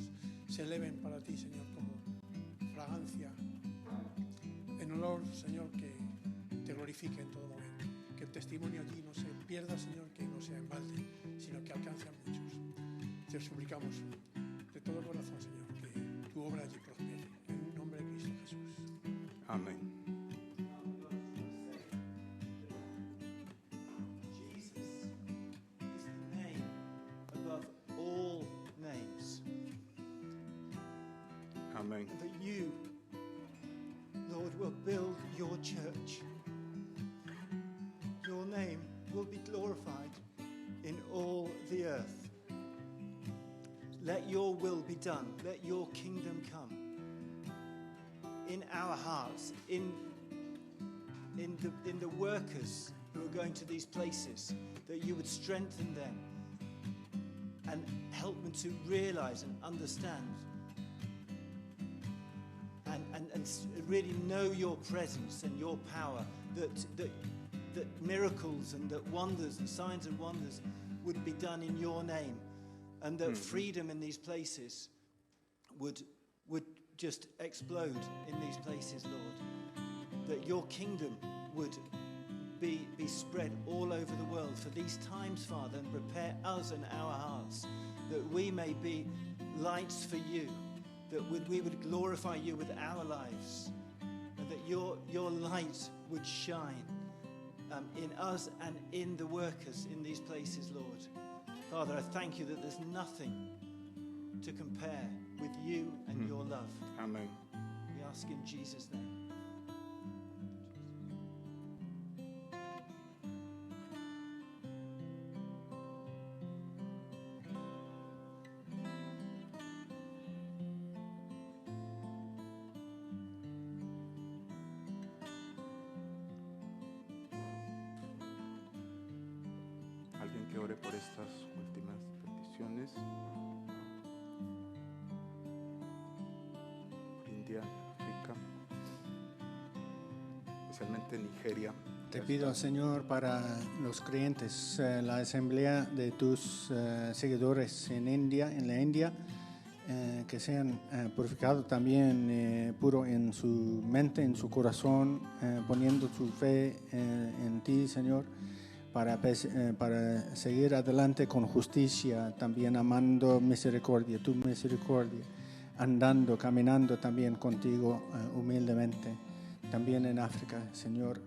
se eleven para ti, Señor, como fragancia, en olor, Señor, que te glorifique en todo momento. Que el testimonio allí no se pierda, Señor, que no sea en balde, sino que alcance a muchos. Te suplicamos de todo corazón, Señor, que tu obra allí prospere. En el nombre de Cristo Jesús. Amén. Amen. That you, Lord, will build your church. Your name will be glorified in all the earth. Let your will be done. Let your kingdom come in our hearts, in the workers who are going to these places, that you would strengthen them and help them to realize and understand and really know your presence and your power, that miracles and that wonders and signs and wonders would be done in your name, and that freedom in these places would just explode in these places, Lord. That your kingdom would be spread all over the world for these times, Father, and prepare us and our hearts that we may be lights for you, that we would glorify you with our lives, and that your light would shine in us and in the workers in these places, Lord. Father, I thank you that there's nothing to compare with you and your love. Amen. We ask in Jesus' name. Alguien que ore por estas últimas peticiones. India, África, especialmente Nigeria. Te pido, Señor, para los creyentes, la asamblea de tus seguidores en la India, que sean purificados también, puro en su mente, en su corazón, poniendo su fe en ti, Señor, para seguir adelante con justicia, también amando misericordia, tu misericordia, andando, caminando también contigo humildemente. También en África, Señor,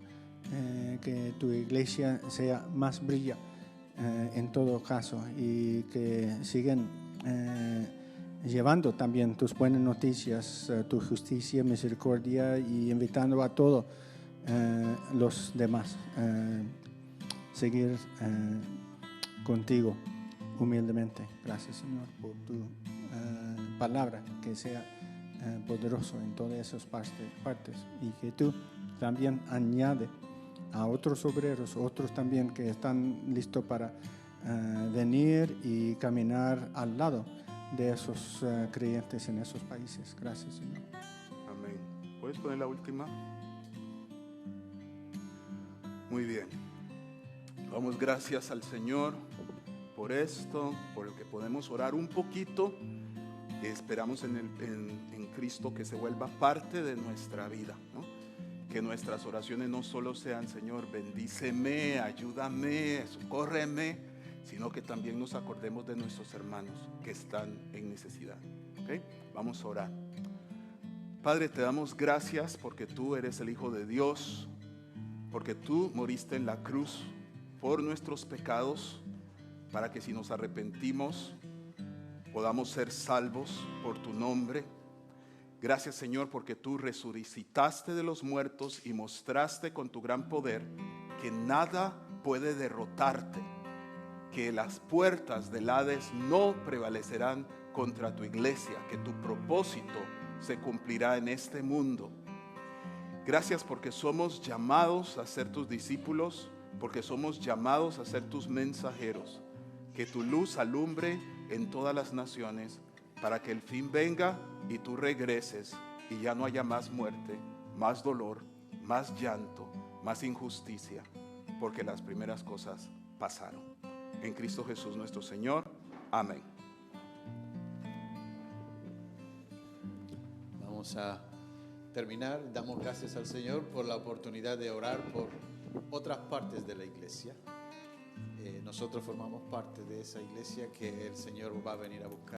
que tu iglesia sea más brilla en todo caso, y que sigan llevando también tus buenas noticias, tu justicia, misericordia, y invitando a todos los demás seguir contigo humildemente. Gracias, Señor, por tu palabra, que sea poderoso en todas esas partes, y que tú también añade a otros obreros, otros también que están listos para venir y caminar al lado de esos creyentes en esos países. Gracias, Señor. Amén. ¿Puedes poner la última? Muy bien. Damos gracias al Señor por esto, por el que podemos orar un poquito. Esperamos en Cristo que se vuelva parte de nuestra vida, ¿no? Que nuestras oraciones no solo sean: Señor, bendíceme, ayúdame, socórreme, sino que también nos acordemos de nuestros hermanos que están en necesidad. ¿Okay? Vamos a orar. Padre, te damos gracias porque tú eres el Hijo de Dios, porque tú moriste en la cruz por nuestros pecados, para que si nos arrepentimos podamos ser salvos por tu nombre. Gracias, Señor, porque tú resucitaste de los muertos y mostraste con tu gran poder que nada puede derrotarte, que las puertas del Hades no prevalecerán contra tu iglesia, que tu propósito se cumplirá en este mundo. Gracias porque somos llamados a ser tus discípulos, porque somos llamados a ser tus mensajeros. Que tu luz alumbre en todas las naciones, para que el fin venga y tú regreses y ya no haya más muerte, más dolor, más llanto, más injusticia, porque las primeras cosas pasaron. En Cristo Jesús nuestro Señor. Amén. Vamos a terminar. Damos gracias al Señor por la oportunidad de orar por otras partes de la iglesia. Nosotros formamos parte de esa iglesia que el Señor va a venir a buscar.